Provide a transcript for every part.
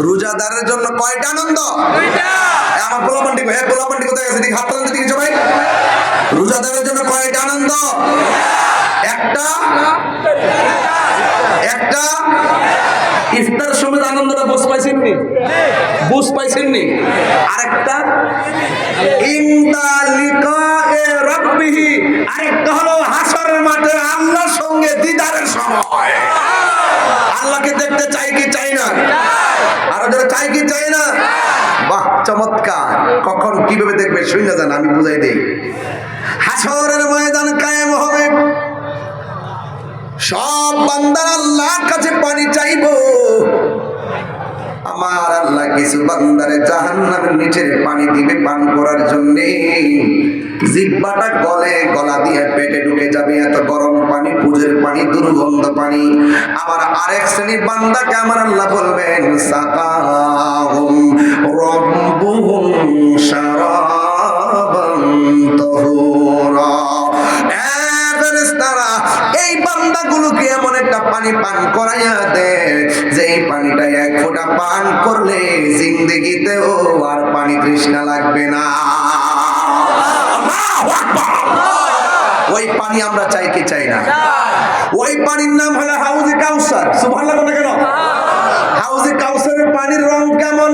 রোজাদারের জন্য কয়টা আনন্দ? আমার পোলাপান্ডি পোলাপান্ডি কোথায় গেছে? হাত তোলেন দিকে সবাই। রোজাদারের জন্য কয়টা আনন্দ? একটা একটা ইফতার সময় আনন্দটা বুঝ পাইছেন নি? বুঝ পাইছেন নি? আরেকটা ইনদা লিকায়ে রাব্বিহি, আরেকটা হলো হাশরের মাঠে আল্লাহর সঙ্গে দিদারের সময়। আল্লাহকে দেখতে চাই কি চাই না? আর যারা চাই কি চাই না? বাহ, চমৎকার। কখন কিভাবে দেখবে শুনে যান, আমি বুঝাই দেই। হাশরের ময়দান কায়েম হবে, সব বান্দারা আল্লাহর কাছে পানি চাইবো। আমার আল্লাহ কিছু বান্দারে জাহান্নামের নিচে পানি দিবে পান করার জন্য। জিহ্বাটা গলে, গলা দিয়ে পেটে ঢুকে যাবে, এত গরম পানি, পুজের পানি, দুর্গন্ধ পানি। আমার আরেক শ্রেণীর বান্দাকে আমার আল্লাহ বলবেন সাকাহুম রাব্বুহুম শারাবান তাহুরা। এই বান্দাগুলোকে এমন একটা পানি পান করাইয়া দে, যে এই পানিটা এক ফোঁটা পান করলে জিন্দেগিতেও আর পানি তৃষ্ণা লাগবে না। ওই পানি আমরা চাই কি চাই না? ওই পানির নাম হলো হাউজে কাউসার। সুবহানাল্লাহ বলে কেন? হাউজে কাউসারের পানির রং কেমন?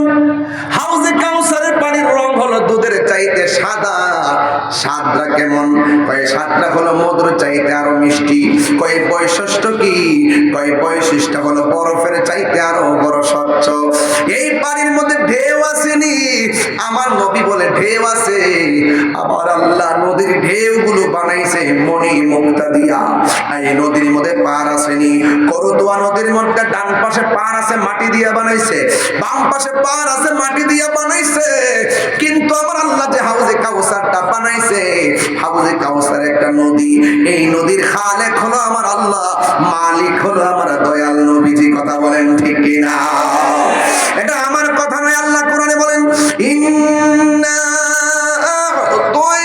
হাউজে কাউসারের পানির রং হলো দুধের চাইতে সাদা। স্বাদটা কেমন? কয় স্বাদটা হলো মধুর চাইতে আরো মিষ্টি। কয় বৈশিষ্ট্য কি? কয় বৈশিষ্ট্য হলো বরফের চাইতে আরো বড় স্বচ্ছ। এই পানির মধ্যে ঢেউ আসেনি, আমার নবী বলে ঢেউ আছে। আবার আল্লাহ নদীর ঢেউগুলো বানাইছে মণি মুক্তা দিয়া। এই নদীর মধ্যে পার আসেনি। করতোয়া নদীর মধ্যে ডান পাশে পার আছে মাটি দিয়া বানাইছে, বাম পাশে পার আছে মাটি দিয়া বানাইছে। কিন্তু আমার আল্লাহ যে হাউজে কাউসারটা বানাইছে, হাউজে কাউসার একটা নদী। এই নদীর খালেক হলো আমার আল্লাহ, মালিক হলো আমার দয়াল নবীজি। কথা বলেন ঠিক কিনা? এটা আমার কথা নয়, আল্লাহ কোরআনে বলেন ইন্না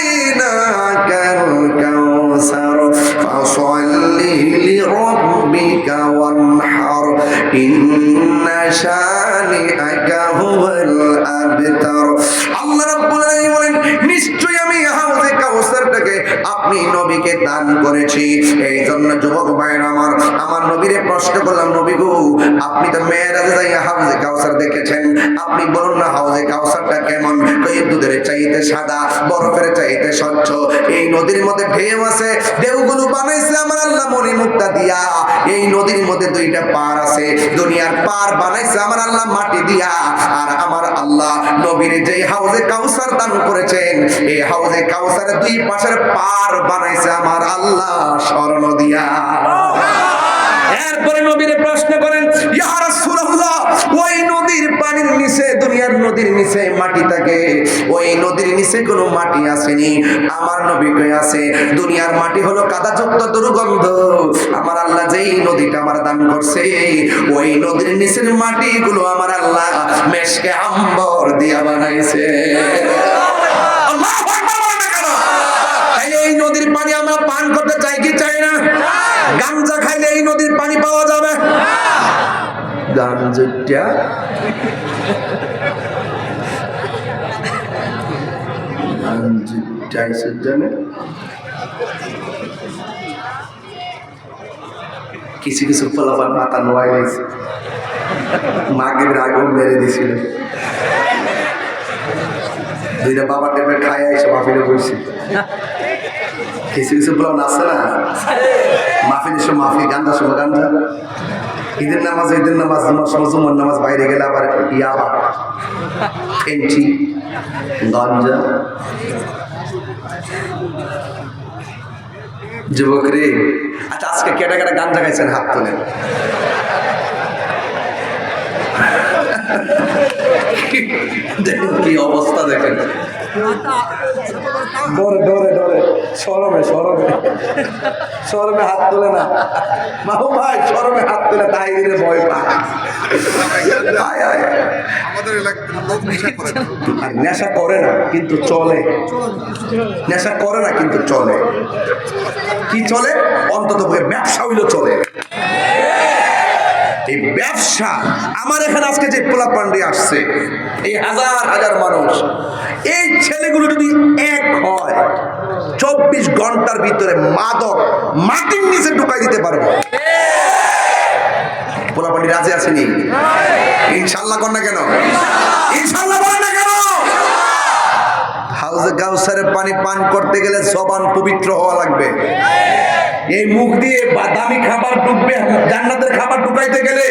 আ'তাইনাকাল কাউসার ফাসাল্লি লিরাব্বিকা ওয়ানহার ইন্না শানিআকা হুয়াল আবতার। আল্লাহ রাব্বুল আলামিন বলেন নিশ্চয়ই আমি হাউজে কাউসারটাকে আপনি নবীকে দান করেছি। এই জন্য যুবক ভাইরা আমার নবীরে প্রশ্ন করলাম, নবী গো আপনি তো মেরাজে যাইয়া হাউজে কাউসার দেখেছেন, আপনি বলুন না হাউজে কাউসারটা কেমন? কই দুধের চাইতে সাদা, বরফের চাইতে স্বচ্ছ। এই নদীর মধ্যে ঢেউ আছে, ঢেউগুলো বানাইছে আমার আল্লাহ মণি মুক্তা দিয়া। এই নদীর মধ্যে দুইটা পার আছে, দুনিয়ার পার বানাইছে আমার আল্লাহ মাটি দিয়া। আর আমার আল্লাহ নবীর যে হাউজে কাউসার দান করেছেন, এই হাউজে কাউসারের দুই পাশের পার বানাইছে আমার আল্লাহ স্বর্ণ দিয়া। এরপরে নবীরে প্রশ্ন করেন ইয়া রাসূলুল্লাহ, ওই নদীর পানির নিচে, দুনিয়ার নদীর নিচে মাটি থাকে, ওই নদীর নিচে কোনো মাটি আসেনি। আমার নবী কই আছে দুনিয়ার মাটি হলো কাদাযুক্ত দুর্গন্ধ। আমার আল্লাহ যেই নদীটা আমার দান করছে, ওই নদীর নিচের মাটিগুলো আমার আল্লাহ মেশকে আম্বর দিয়া বানাইছে। আল্লাহু আকবার। এই নদীর পানি আমরা পান করতে চাই কি চাই না? গাঞ্জা খাইলে এই নদীর পানি পাওয়া যাবে? গাঞ্জাটা কিছু কিছু ফলাফল মাথা নোয়াই গেছে, মাকে আগুন মেরে দিছিল। দুইটা বাবা টেপে খায় এসে মাহফিলে বসছি। কিছু কিছু বলা আছে না, মাহফিলের সময় মাহফিল, গাঞ্জার সময় গাঞ্জা, ঈদের নামাজ জুমার সময় জুমার নামাজ, বাইরে গেলে আবার ইয়াবা, ফেন্টি, গাঞ্জা। যুবক রে, আচ্ছা আজকে কেটে কেটে গাঞ্জা খাইছেন হাত তোলেন। কি অবস্থা দেখেন, ডরে ডরে ডরে, শরমে হাত তোলে না। মাহু ভাই শরমে হাত তোলে, তাই দিলে ভয় পায়। নেশা করে না কিন্তু চলে, নেশা করে না কিন্তু চলে। কি চলে? অন্তত ব্যবসা হইলেও চলে। এই ব্যবসা আমার এখানে আজকে যে পোলাপান্ডি আসছে, এই হাজার হাজার মানুষ, এই ছেলেগুলো যদি এক হয় 24 ঘন্টার ভিতরে মাদক মাটির নিচে ঢুকাই দিতে পারবো। পোলাপান্ডি রাজি আসেনি? ইনশাল্লাহ কর না কেন? ইনশাল্লাহ বল না কেন? হাউজে কাউসারের পানি পান করতে গেলে জবান পবিত্র হওয়া লাগবে। এই মুখ দিয়ে দামি খাবার ঢুকবে, জান্নাতের খাবার ঢুকাইতে গেলে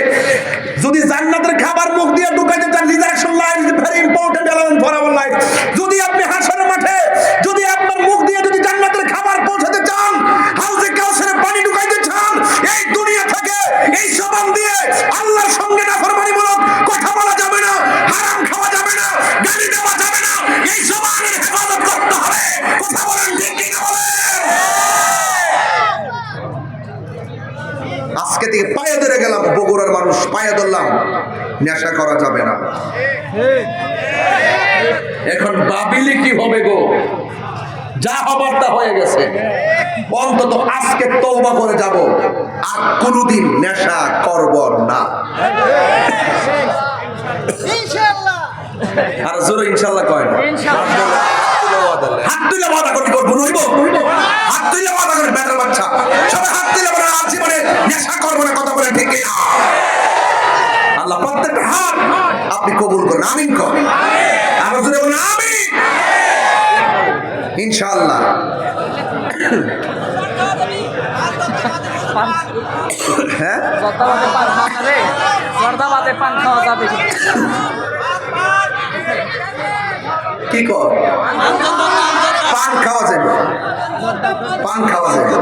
যদি জান্নাতের খাবার মুখ দিয়ে ঢুকাইতে চান, rejection life is very important element for our life. যদি আপনি হাসরের মাঠে যদি আপনার মুখ দিয়ে যদি জান্নাতের খাবার পৌঁছাতে চান, হাউজে কাউসারের পানি ঢুকাইতে চান, এই দুনিয়া থেকে এই জবান দিয়ে আল্লাহর সঙ্গে নাফরমানিমূলক কথা বলা যাবে না, হারাম খাওয়া যাবে না, গালি দেওয়া যাবে না। এই জবানের হেফাজত করতে হবে। কথা বলেন ঠিক কি না বলেন? আজকে থেকে পায়ে ধরে গেলাম, বগুড়ার মানুষ পায়ে ধরলাম, নেশা করা যাবে না। এখন ভাবিলে কি হবে গো? যা হবার তা হয়ে গেছে। অন্তত আজকে তওবা করে যাব, আর কোনোদিন নেশা করব না। ইনশাআল্লাহ। আর জোরে ইনশাআল্লাহ কয় না? ইনশাআল্লাহ। হাত তুলে ওয়াদা করতে করব নইব। হাত তুলে ওয়াদা করে বেটার বাচ্চা সবাই হাত তুলে বলে আজ জীবনে নেশা করব না। কথা বলে ঠিক না? আল্লাহ প্রত্যেকটা হাত আপনি কবুল করুন। আমিন কর। আর জোরে বলুন আমিন। ইনশাআল্লাহ। হ্যাঁ, কি কর? পান খাওয়া যাবে, পান খাওয়া যাবে।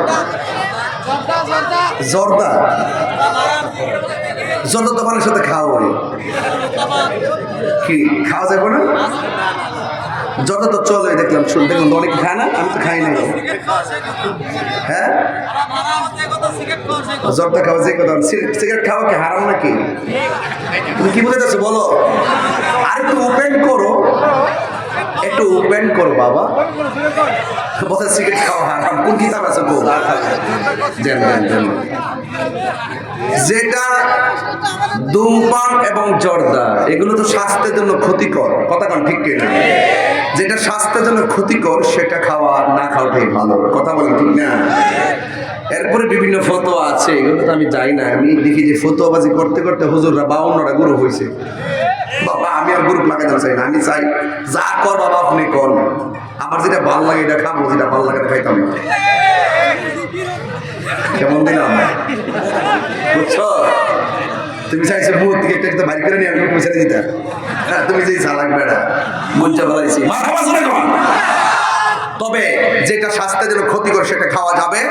জর্দা জর্দা তো পানের সাথে খাওয়া হয়, কি খাওয়া যাবে না? জর্দা তো চলে, দেখলাম শুনতে অনেক খায় না, আমি তো খাই না। হ্যাঁ, জর্দা খাওয়া যে কথা, সিগারেট খাওয়া কি হারাম নাকি? তুমি কি বুঝাইতেছো বলো? আর একটু ওপেন করো, একটু ওপেন করো বাবা। বলে সিগারেট খাওয়া হারাম, কোন কিতাব আছে গো? যেটা ধূমপান এবং জর্দা এগুলো তো স্বাস্থ্যের জন্য ক্ষতিকর। কথা কন ঠিক কিনা? যেটা স্বাস্থ্যের জন্য ক্ষতিকর সেটা খাওয়া না খাওয়াটাই ভালো। কথা বলেন ঠিক না? এরপরে বিভিন্ন ফতোয়া আছে, এগুলো তো আমি যাই না। আমি দেখি যে ফতোয়াবাজি করতে করতে হুজুররা 52টা গ্রুপ হয়েছে। বাবা আমি আর গ্রুপ লাগাতে চাই না। আমি চাই যা কর বাবা আপনি কর, আমার যেটা ভালো লাগে এটা খাবো, যেটা ভালো লাগে খাইতাম না। কেমন দিলাম বুঝছো? তুমি চাইছো মুখ থেকে একটা বাড়ি করে নিয়ে আমি পয়সা দিতে। হ্যাঁ, তুমি যে চালাক বেড়া মঞ্চা বলাইছি। তবে যেটা স্বাস্থ্যের জন্য ক্ষতিকর সেটা খাওয়া যাবে।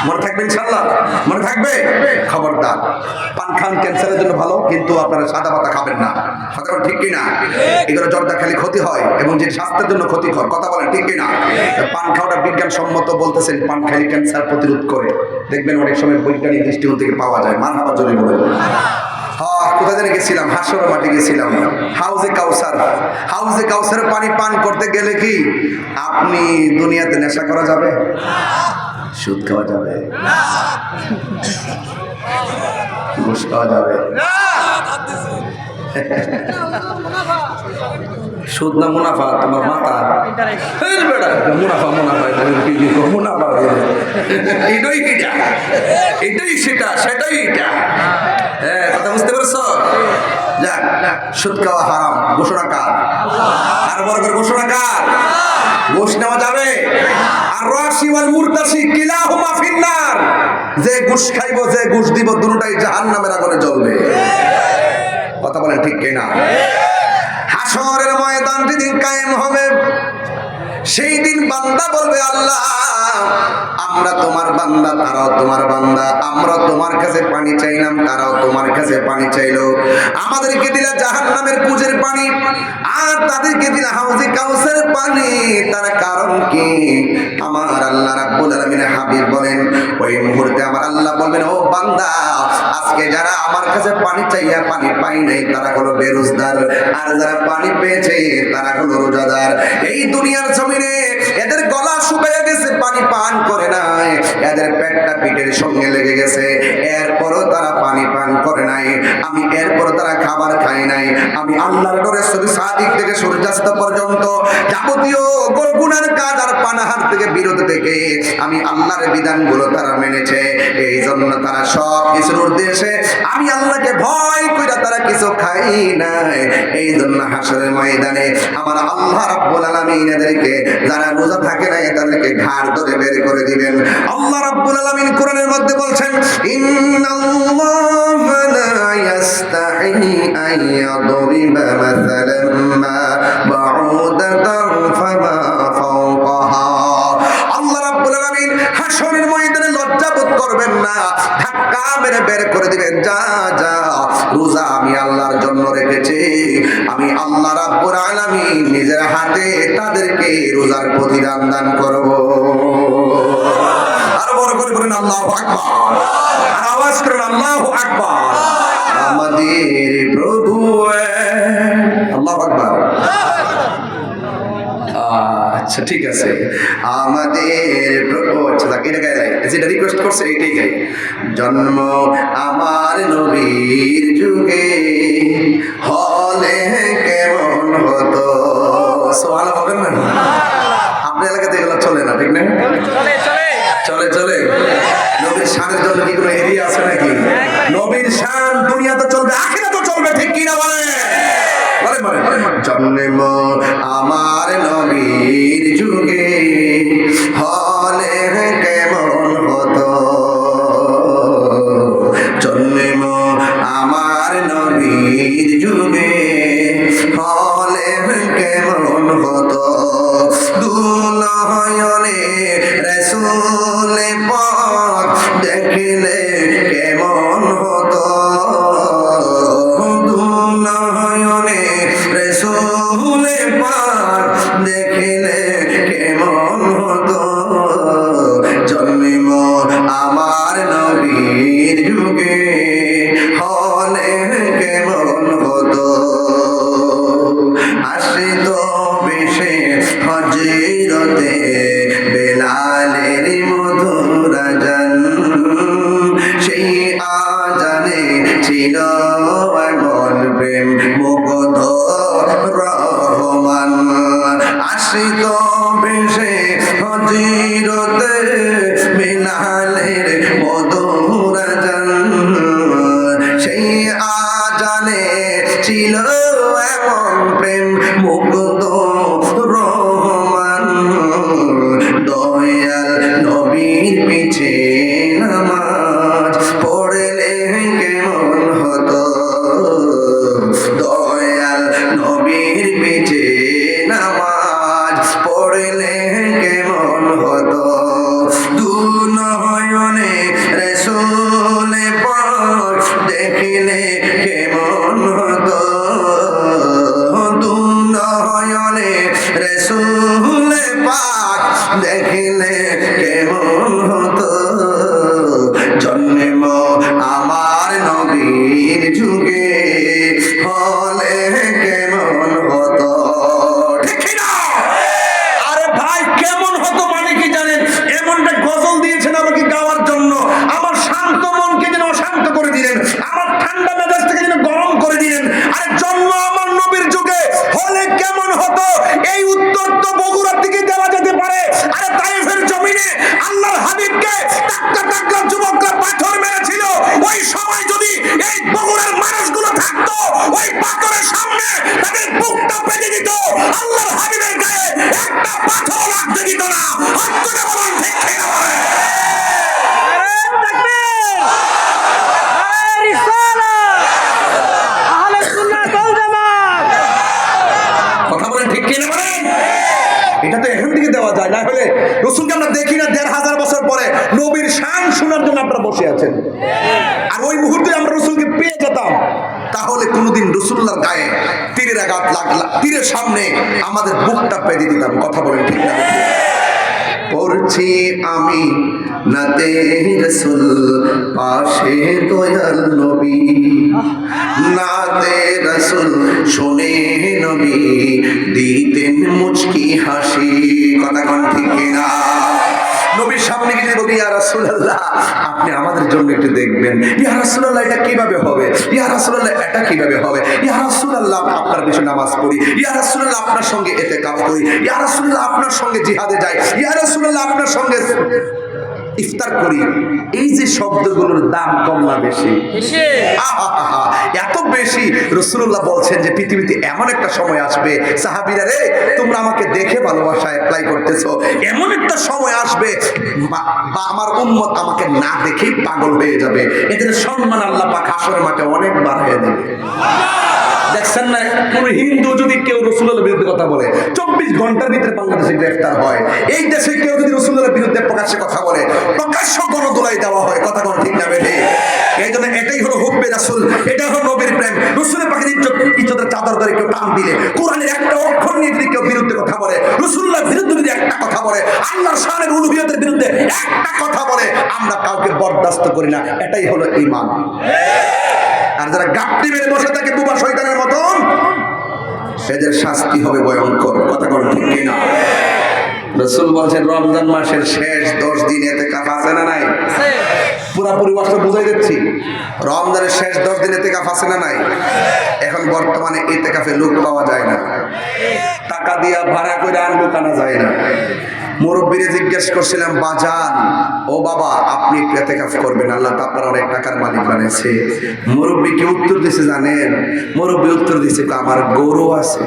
মনে থাকবে ইনশাআল্লাহ? মনে থাকবে? খবরদার, পান খান ক্যান্সারের জন্য ভালো, কিন্তু আপনারা সাদা পাতা খাবেন না। কথা বলেন ঠিক কিনা? এগুলো জর্দা খেলে ক্ষতি হয় এবং যে স্বাস্থ্যের জন্য ক্ষতিকর। কথা বলেন ঠিক কিনা? পান খাওয়াটা বিজ্ঞানসম্মত বলতেছেন, পান খেলে ক্যান্সার প্রতিরোধ করে। দেখবেন অনেক সময় বৈজ্ঞানিক দৃষ্টিকোণ থেকে পাওয়া যায়। মারহাবা জোরে বলে। কোথায় জানি গেছিলাম, হাসরের মাঠে গেছিলাম, হাউজে কাউসার। হাউজে কাউসারের পানি পান করতে গেলে কি আপনি দুনিয়াতে নেশা করা যাবে? সুদ খাওয়া যাবে? ঘুষ খাওয়া যাবে? সুদ না মুনাফা? তোমার মাথা মুনাফা মুনাফা মুনাফা এটাই কিটা, এটাই সেটা, সেটাই এটা। হ্যাঁ, কথা বুঝতে পেরেছো? যাক, সুদ খাওয়া হারাম ঘোষণা কার? আর বড় করে ঘোষণা কার? ঘুষ নেওয়া যাবে? আর রাশি ওয়াল মুরতাশি কিলাহুমা ফিন্নার। যে ঘুষ খাইব, যে ঘুষ দিব, দুটোটাই জাহান্নামের আগুনে জ্বলবে। কথা বলেন ঠিক কিনা? হাশরের ময়দান যেদিন কায়েম হবে, সেই দিন বান্দা বলবে আল্লাহ আমরা তোমার বান্দা, তারাও তোমার বান্দা। আমরা তোমার কাছে পানি চাইলাম, তারাও তোমার কাছে পানি চাইলো। আমাদেরকে দিলে জাহান্নামের কুজের পানি, আর তাদেরকে ফিল হাউজি কাউসারের পানি, তার কারণ কি? আমার আল্লাহ রাব্বুল আলামিনের হাবিব বলেন, ওই মুহূর্তে আমার আল্লাহ বলবেন, ও বান্দা, আজকে যারা আমার কাছে পানি চাইয়া পানি পাই নাই তারা হলো বেরোজগার, আর যারা পানি পেয়েছে তারা হলো রোজাদার। এই দুনিয়ার জমিনে এদের গলা শুকিয়ে গেছে, পানি পান করে নাই, এদের পেটটা পিঠের সঙ্গে লেগে গেছে, এরপরও তারা পানি পান করে নাই, আমি এরপরও তারা খাবার খায় নাই। আমি আল্লাহর ডরে সাদিক থেকে সূর্যাস্ত পর্যন্ত যাবতীয় গুনার কাজ আর পানাহার থেকে বিরত থেকে আমি আল্লাহর বিধানগুলো তারা মেনেছে। এই জন্য তারা সব কিছুর উদ্দেশ্যে আমি আল্লাহকে ভয় কইরা তারা কিছু খাই নাই। এই জন্য হাসরের ময়দানে আমার আল্লাহ রাব্বুল আলামিন এদেরকে, যারা রোজা থাকে না তাদেরকে ঘাড় ধরে বের করে দিবেন। আল্লাহ রাব্বুল আলামিন কোরআনের মধ্যে বলছেন, ইন্নাল্লাহা লা ইয়াস্তাহি আন ইয়াদরিবা মাসালান মা বাউদাতান ফামা ফাওকাহা। আল্লাহ রাব্বুল আলামিন হাসরের ময়দানে লজ্জা বোধ করবেন না, ধাক্কা মেরে বের করে দিবেন, যা যা, রোজা আমি আল্লাহর জন্য রেখেছি, আমি আল্লাহ রাব্বুল আলামিন নিজের হাতে তাদেরকে রোজার প্রতিদান দান করব। আর বড় করে বলেন আল্লাহু আকবার, আর আওয়াজ করেন আল্লাহু আকবার। আমাদের প্রভু, আল্লাহু আকবার। আচ্ছা ঠিক আছে, আমাদের প্রভু, আচ্ছা এটা গায়ে যেটা রিকোয়েস্ট করছে এইটাই গাই। জন্ম আমার নবীর যুগে হলে কেমন হতো। সুবহানাল্লাহ বলেন না? আপনার এলাকাতে এগুলো চলে না, ঠিক না? চলে চলে। নবীর শানের জন্য কি কোনো এরিয়া আছে নাকি? নবীর শান দুনিয়াতে চলবে, আখিরাতেও চলবে, ঠিক কি না বলেন? জন্ম আমার নবীর যুগে হলে কেমন হতো, জন্ম আমার নবীর যুগে হলে কেমন হতো, দুনয়নে রাসূল পাক দেখলে কেমন হতো, দুনয়নে রাসূল পাক দেখলে কেমন হতো, জন্ম আমার নবীর যুগে হলে কেমন হতো। আসিত বেশে হযরতে বেলালের মধুর আযান, সেই আযানে ছিল এমন প্রেম মুগ্ধ রহমান। আসিত বেশে হযরতে বেলালের মধুর আযান, সেই আযানে ছিল এমন প্রেম মুগ্ধ রহমান। দয়াল নবীর পিছে নামাজ পড়লে কেমন হতো, দয়াল নবীর পিছে নামাজ পড়লে কেমন হতো, দুনয়নে রাসূল পাক দেখলে কেমন হতো, দুনয়নে রাসূল পাক দেখলে কেমন হতো, জন্ম আমার নবীর যুগে হলে কেমন হতো, ঠিক না? আরে ভাই, কেমন হতো মানে কি জানেন? এমনটা গজল দিয়েছেন আমাকে গাওয়ার জন্য, আমার শান্ত মনকে যেন অশান্ত করে দিলেন, আমার ঠান্ডা মেজাজটাকে যেন গরম করে দিলেন। আরে জন্ম আমার নবীর যুগে হলে কেমন হতো, এই উত্তর তো বগুড়ার দিকে দেওয়া যেতে পারে। আরে তায়েফের জমিনে আল্লাহর হাবিবকে টাক্কা টাক্কা যুবকরা পাথর মেরেছিল, ওই সময় যদি এই বগুড়ার মানুষগুলো থাকতো, ওই পাথরের সামনে তাদের বুকটা পেতে দিত, আল্লাহর হাবিবের গায়ে একটা পাথর লাগতে দিত না। হত্যা বলুন, ঠিক কিনা বলেন? কথা বলেন, ঠিক কিনা বলেন? এটা তো এখান থেকে দেওয়া যায় না, হলে রসুলকে আমরা দেখি না ১৫০০ বছর পরে নবীর শান শোনার জন্য আপনারা বসে আছেন, আর ওই মুহূর্তে আমরা রসুলকে পেয়ে যেতাম, তাহলে কোনোদিন রসুল্লাহর গায়ে তীরের আঘাত লাগলা, তীরের সামনে আমাদের বুকটা পেতে দিতাম। কথা বলেন ঠিক না? পড়ছি আমি নাতে রাসূল পাশে দয়াল নবী, নাতে রাসূল শুনে নবী দিতেন মুচকি হাসি। কথা কোন ঠিক না? নবীর সামনে গিয়ে বলি, ইয়া রাসূলুল্লাহ আপনি আমাদের জন্য একটু দেখবেন। ইয়া রাসূলুল্লাহ এটা কিভাবে হবে? ইয়া রাসূলুল্লাহ এটা কিভাবে হবে? ইয়া রাসূলুল্লাহ আপনার পিছনে নামাজ পড়ি, ইয়া রাসূলুল্লাহ আপনার সঙ্গে ইতিকাফ করি, ইয়া রাসূলুল্লাহ আপনার সঙ্গে জিহাদে যাই, ইয়া রাসূলুল্লাহ আপনার সঙ্গে ইফতার করি। এই যে শব্দগুলোর দাম কম না বেশি? এত বেশি। রাসূলুল্লাহ বলছেন যে পৃথিবীতে এমন একটা সময় আসবে, সাহাবীরা রে তোমরা আমাকে দেখে ভালোবাসা অ্যাপ্লাই করতেছো, এমন একটা সময় আসবে বা আমার উম্মত আমাকে না দেখেই পাগল হয়ে যাবে। এদের সম্মান আল্লাহ পাক হাশরের মাঠে অনেক বাড়িয়ে দেবে। দেখছেন না, কোন হিন্দু যদি কেউ রাসূলুল্লাহর বিরুদ্ধে কথা বলে 24 ঘন্টার ভিতরে বাংলাদেশে গ্রেফতার হয়। এই দেশে কেউ যদি রাসূলুল্লাহর বিরুদ্ধে প্রকাশ্যে কথা বলে প্রকাশ্য গণদোলাই দেওয়া হয়। কথা কোন ঠিক না বেঠে? এই জন্য এটাই হলো হুব্বে রাসূল, এটা হলো নবীর প্রেম। রাসূলের পাকের ইজ্জতের চাদর ধরে কেউ টান দিলে, কোরআনের একটা অক্ষর নিয়ে যদি কেউ বিরুদ্ধে কথা বলে, রাসূলুল্লাহর বিরুদ্ধে যদি একটা কথা বলে, আল্লাহর শানের উলুহিয়তের বিরুদ্ধে একটা কথা বলে, আমরা কাউকে বরদাস্ত করি না। এটাই হলো ঈমান। আর যারা গাপটি মেরে বসে থাকে বুবা শয়তানের মতন, এদের শাস্তি হবে ভয়ঙ্কর। কথা কোন ঠিক না? রাসূল বলেন রমজান মাসের শেষ 10 দিন ইতিকাফ আছে না নাই? পুরোপুরি ওয়াক্ত বুঝাই দিচ্ছি। রমজানের শেষ 10 দিন ইতিকাফ আছে না নাই? এখন বর্তমানে ইতিকাফে লোক পাওয়া যায় না, টাকা দিয়া ভাড়া করে আনবো কানা যায় না। মুরব্বীরে জিজ্ঞেস করছিলাম, বাজান ও বাবা আপনি একটু ইতিকাফ করবেন, আল্লাহ তো আপনার অনেক টাকার মালিক বানাইছে। মুরব্বী কি উত্তর দিছে জানেন? মুরব্বী উত্তর দিছে আমার গরু আছে।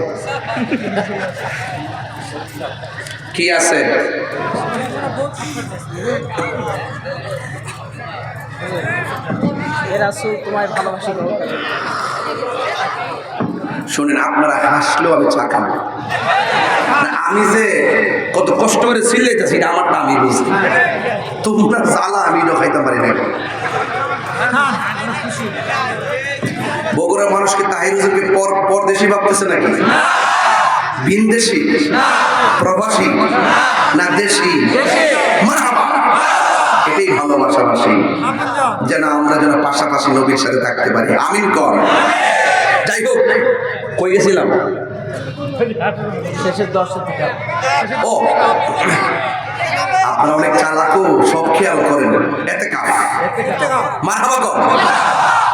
কি আছে? শুনেন, আপনারা হাসলেও আমি চা খাবো। আমি যে কত কষ্ট করে চিল্লাইতেছি এটা আমারটা আমি বুঝি, তোমরা জ্বালা আমি খাইতে পারি না। বগুড়ার মানুষকে তাহির হুজুরকে পরদেশি ভাবতেছে নাকি? ভিনদেশি, প্রবাসী না দেশি? মারহাবা। এটাই ভালোবাসাবাসী, যেন আমরা যেন পাশাপাশি নবীর সাথে থাকতে পারি। আমিন কর। যাই হোক, কই গেছিলাম? শেষের 10 থেকে। ও আপনারা অনেক চালাকও, সব খেয়াল করেন। ইতিকাফ মারহাবা কর।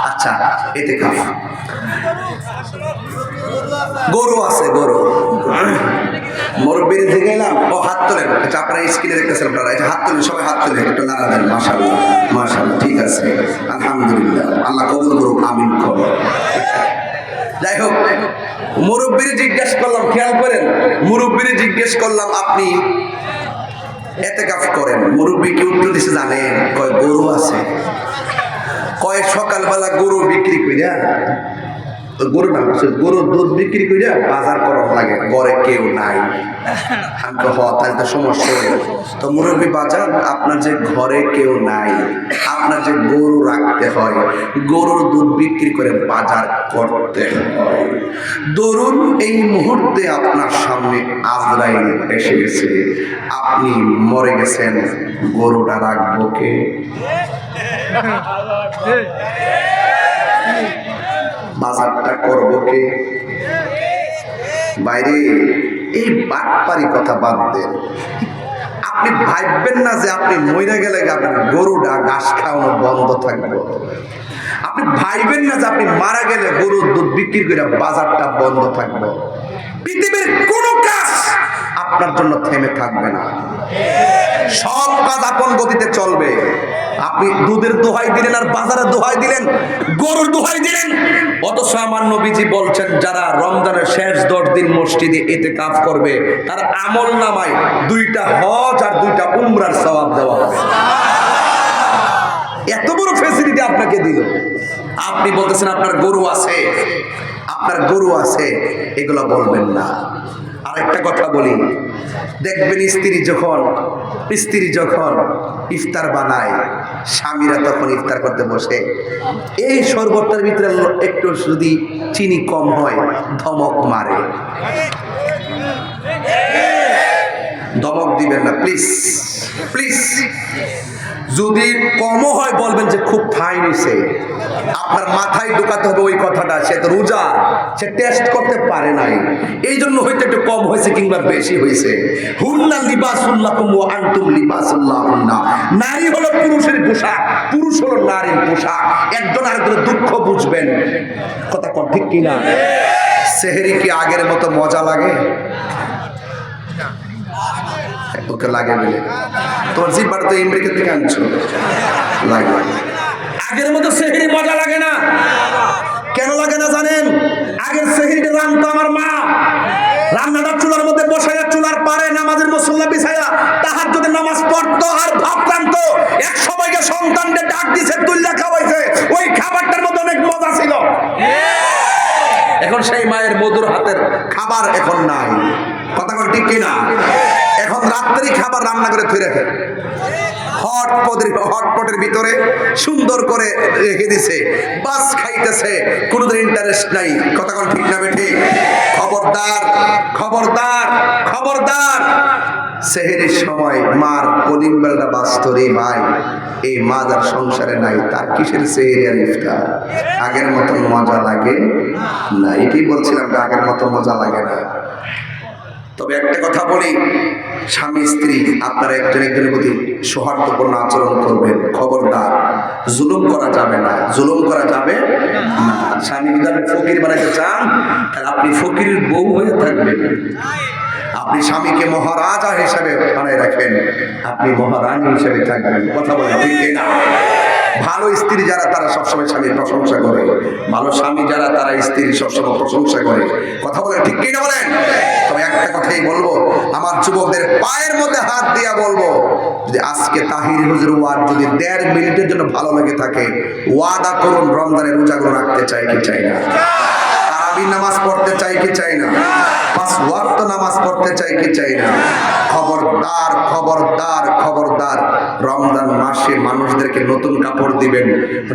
আচ্ছা, ইতিকাফ গরু আছে, গরু। মুরব্বির দিকে গেলাম, ও হাত তোলেন। আচ্ছা আপনারা স্ক্রিনে দেখতেছেন, আপনারা এটা হাত তোলেন, সবাই হাত তোলেন, একটু নাড়া দেন। মাশাআল্লাহ মাশাআল্লাহ, ঠিক আছে, আলহামদুলিল্লাহ, আল্লাহ কবুল করুক, আমিন করো। যাই হোক, মুরব্বিরে জিজ্ঞেস করলাম, খেয়াল করেন, মুরব্বিরে জিজ্ঞেস করলাম আপনি ইতিকাফ করেন? মুরব্বি কি উত্তর দিছে জানেন? কয় গরু আছে। কয় সকালবেলা গরু বিক্রি কইরা, গরু না গরুর দুধ বিক্রি কইরা বাজার করা লাগে, ঘরে কেউ নাই। আমি তো তাহলে তো সমস্যা। তো মুরব্বী বাজার, আপনার যে ঘরে কেউ নাই, আপনার যে গরু রাখতে হয়, গরুর দুধ বিক্রি করে বাজার করতে হয়। ধরুন এই মুহূর্তে আপনার সামনে আজরাইল এসে গেছে, আপনি মরে গেছেন, গরুটা রাখবো কে? বাজারটা করবো কে? বাইরে এই বাটপারি কথা বাদ দেন। আপনি ভাববেন না যে আপনি মরে গেলে আপনার গরুটা ঘাস খাওয়ানো বন্ধ থাকবে। আপনি ভাববেন না যে আপনি মারা গেলে গরুর দুধ বিক্রি করে বাজারটা বন্ধ থাকবে। পৃথিবীর কোনো কাজ আপনার জন্য থেমে থাকবে না, সব কাজ আপন গতিতে চলবে। আপনি দুধের দোহাই দিলেন আর বাজারের দোহাই দিলেন, গরুর দোহাই দিলেন, অথচ আমার নবীজি বলছেন যারা রমজানের শেষ 10 দিন মসজিদে ইতিকাফ করবে তার আমল নামায় 2টা হজ আর 2টা উমরার সওয়াব দেওয়া হবে। এত বড় ফ্যাসিলিটি আপনাকে দিল, আপনি বলতেছেন আপনার গরু আছে, আপনার গরু আছে, এগুলো বলবেন না। আরেকটা কথা বলি, দেখবেন স্ত্রী যখন ইফতার বানায়, স্বামীরা তখন ইফতার করতে বসে, এই শরবতটার ভিতরে একটু যদি চিনি কম হয় ধমক মারে। ধমক দিবেন না প্লিজ প্লিজ। যদি কমও হয় বলবেন যে খুব ফাইন হয়েছে। আপনার মাথায় ঢোকাতে হবে ওই কথাটা, সে তো রোজা, সে টেস্ট করতে পারে নাই, এই জন্য হয়তো একটু কম হয়েছে কিংবা বেশি হয়েছে। হুন্না লিবাসুল্লাকুম ওয়া আনতুম লিবাসুল্লাহুন্না। নারী হলো পুরুষের পোশাক, পুরুষ হলো নারীর পোশাক। একজন আরেকজনের দুঃখ বুঝবেন। কথা কর ঠিক কিনা? সেহরি কি আগের মতো মজা লাগে? ওকে লাগে বলে তোমার জিব্বাটা তো আমেরিকা থেকে আনছো, লাগে। আগের মতো সেহরি মজা লাগে না। কেন লাগে না জানেন? আগের সেহরিটা রান্নাতো আমার মা, রান্নাটা চুলার মধ্যে বসাইয়া চুলার পারে নামাজের মুসল্লা বিছাইয়া তাহাজ্জুদের নামাজ পড়তো আর ভাত রান্নাতো। এক সময়কে সন্তানকে ডাক দিছে, তুইলা খাওয়াইছে। ওই খাবারটার মধ্যে অনেক মজা ছিল। এখন সেই মায়ের মধুর হাতের খাবার এখন নাই। কথা বল ঠিক কিনা? এখন রাত্রি খাবার রান্না করে থুই রাখে, হটপটের ভিতরে সুন্দর করে রেখে দিছে, বাস খাইতেছে, কোনোদিন ইন্টারেস্ট নাই। কথা বল ঠিক না বেঠিক? খবরদার খবরদার খবরদার। সেহেরির সময় মার কলিং বেলটা বাজতো রে ভাই, এই মা যার সংসারে নাই তার কিসের সেহেরি আর ইফতার? আগের মতন মজা লাগে না। এটাই বলছিলাম, আগের মতো মজা লাগে না। তবে একটা কথা বলি, স্বামী স্ত্রী আপনারা একজন একজনের প্রতি সৌহার্দ্যপূর্ণ আচরণ করবেন। খবরদার, জুলুম করা যাবে না, জুলুম করা যাবে না। স্বামী যদি আপনি ফকির বানাইতে চান তাহলে আপনি ফকিরের বউ হয়ে থাকবেন। আপনি স্বামীকে মহারাজা হিসেবে বানায় রাখেন, আপনি মহারানী হিসেবে থাকবেন। কথা বলেন ঠিক কিনা? ভালো স্ত্রী যারা তারা সবসময় স্বামীর প্রশংসা করে, ভালো স্বামী যারা তারা স্ত্রীর সবসময় প্রশংসা করে। কথা বলেন ঠিক কিনা বলেন? তবে একটা কথাই বলবো, আমার যুবকদের পায়ের মধ্যে হাত দিয়া বলবো, যদি আজকে তাহির হুজুর ওয়াজ যদি 1.5 মিনিটের জন্য ভালো লেগে থাকে, ওয়াদা করুন রমজানের রোজাগুলো রাখতে চাই কি চাই না? তারাবির নামাজ পড়তে চাই কি চাই না? 5 ওয়াক্ত নামাজ পড়তে চাই কি চাই না? খবরদার খবরদার খবরদার, রমজান মাসে মানুষদেরকে নতুন কাপড় দিবেন।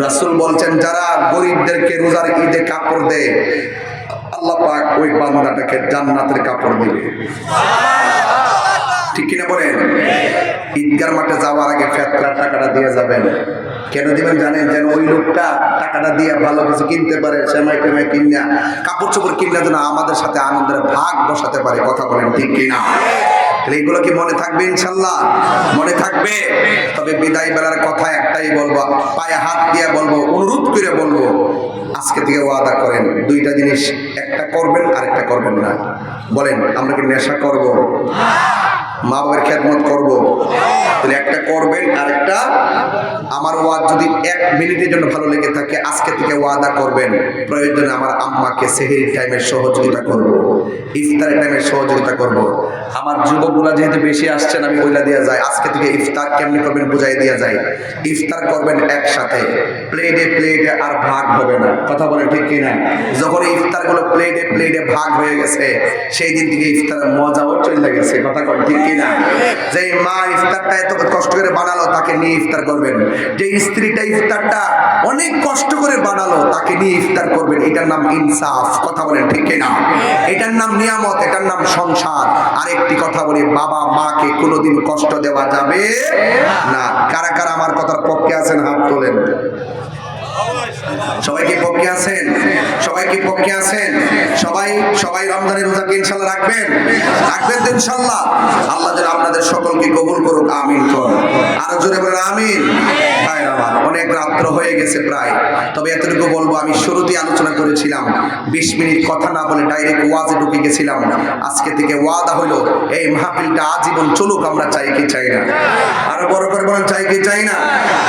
রাসূল বলছেন, যারা গরিবদেরকে রোজার ঈদে কাপড় দেয়, আল্লাহ পাক ওই বান্দাটাকে জান্নাতের কাপড় দিবে। ঠিক কিনা বলেন? ঈদগার মাঠে যাওয়ার আগে ফেতরার টাকাটা দিয়ে যাবেন। কেন দিবেন জানেন? যেন ওই লোকটা টাকাটা দিয়ে ভালো কিছু কিনতে পারে, সেমাই টেমাই কিনা, কাপড় চোপড় কিনলে যেন আমাদের সাথে আনন্দের ভাগ বসাতে পারে। কথা বলেন ঠিক কিনা? এইগুলো কি মনে থাকবে? ইনশাল্লাহ মনে থাকবে। তবে বিদায় বেলার কথা একটাই বলবো, পায়ে হাত দিয়ে বলবো, অনুরোধ করে বলবো, আজকে থেকে ওয়াদা করেন 2টা জিনিস, একটা করবেন আর একটা করবেন না। বলেন, আমরা কি নেশা করব? মা বাবার খেদমত করব? তাহলে একটা করবেন আর একটা, আমার ওয়াজ যদি 1 মিনিটের জন্য ভালো লেগে থাকে, আজকে থেকে ওয়াদা করবেন প্রয়োজনে আমার আম্মাকে সেহরির টাইমের সহযোগিতা করব, ইফতারের টাইমের সহযোগিতা করব। আমার যুবকগুলা যেহেতু বেশি আসছেন, আমি বইলা দিয়া যাই, আজকে থেকে ইফতার কেমনি করবেন বুঝাই দিয়া যায়। ইফতার করবেন একসাথে, প্লেটে প্লেটে আর ভাগ হবে না। কথা বলেন ঠিক কিনা? যখন ইফতারগুলো প্লেটে প্লেটে ভাগ হয়ে গেছে, সেই দিন থেকে ইফতারের মজাও চলে গেছে। কথা কন ঠিক কিনা? যে মা ইফতারটা এত কষ্ট করে বানালো, তাকে নিয়ে ইফতার করবেন। যে স্ত্রীটা ইফতারটা অনেক কষ্ট করে বানালো, তাকে নিয়ে ইফতার করবেন। এটার নাম ইনসাফ। কথা বলেন ঠিক কিনা? এটার নাম নিয়ামত, এটার নাম সংসার। আরেকটি কথা বলি, বাবা মাকে কোনোদিন কষ্ট দেওয়া যাবে না। কারা কারা আমার কথার পক্ষে আছেন হাত তোলেন। সবাই কি পক্ষে আছেন? সবাই কি পক্ষে আছেন? সবাই সবাই রমজানের রোজাকে ইনশাআল্লাহ রাখবেন? রাখবেন তো ইনশাআল্লাহ? আল্লাহ যেন আপনাদের সকলকে কবুল করুক। আমিন কর। আরো জোরে বলেন আমিন। ভাইরা আমার, অনেক রাত্র হয়ে গেছে প্রায়। তবে এতটুকু বলবো, আমি শুরুতেই আলোচনা করেছিলাম 20 মিনিট কথা না বলে ডাইরেক্ট ওয়াজে ঢুকে গেছিলাম। আজকে থেকে ওয়াদা হলো, এই মাহফিলটা আজীবন চলুক। আমরা চাই কি চাই না? আরো বড় করে বলেন, চাই কি চাই না?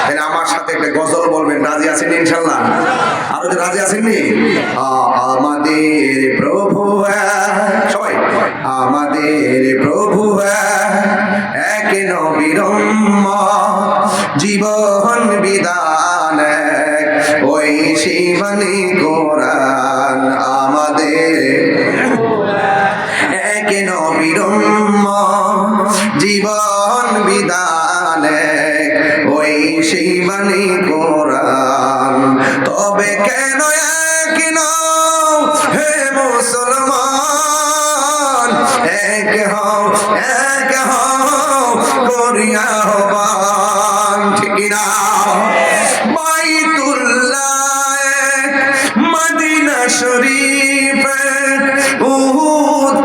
তাহলে আমার সাথে একটা গজল বলবেন। রাজি আছেন ইনশাআল্লাহ? আরো যে রাজি আছেননি? আমাদের প্রভু সবাই, আমাদের প্রভু এক নবীর উম্মত, জীবন বিধান ওই শিবানী কোরআন। আমাদের এক নবীর উম্মত, জীবন বিধান ওই শিবানী কোরআন। তবে কেন এক নও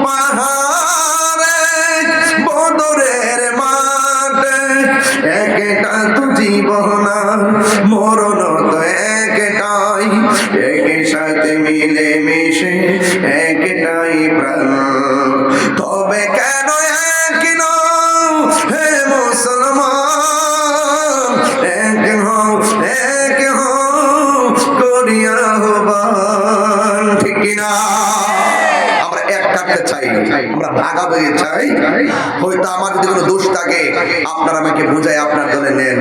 পাহাড়ে বদরের মাঠে একটা তো জীবন মরণ তো একটাই, একই সাথে মিলে মিশে একটাই প্রাণ। তবে কেন এক নও হে মুসলমান, এক হও করিয়া আহ্বান। ঠিক কিনা? আমরা এক থাকতে চাই, আমরা ভাগাভাগি চাই। হয়তো আমার যদি কোনো দোষ থাকে আপনারা আমাকে বোঝায় আপনার দলে নেন,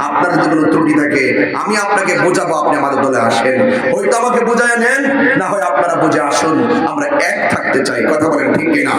আপনার যদি কোনো ত্রুটি থাকে আমি আপনাকে বোঝাবো, আপনি আমাদের দলে আসেন। হয়তো আমাকে বোঝায় নেন, না হয় আপনারা বুঝে আসুন। আমরা এক থাকতে চাই, কথা বলেন ঠিক কিনা?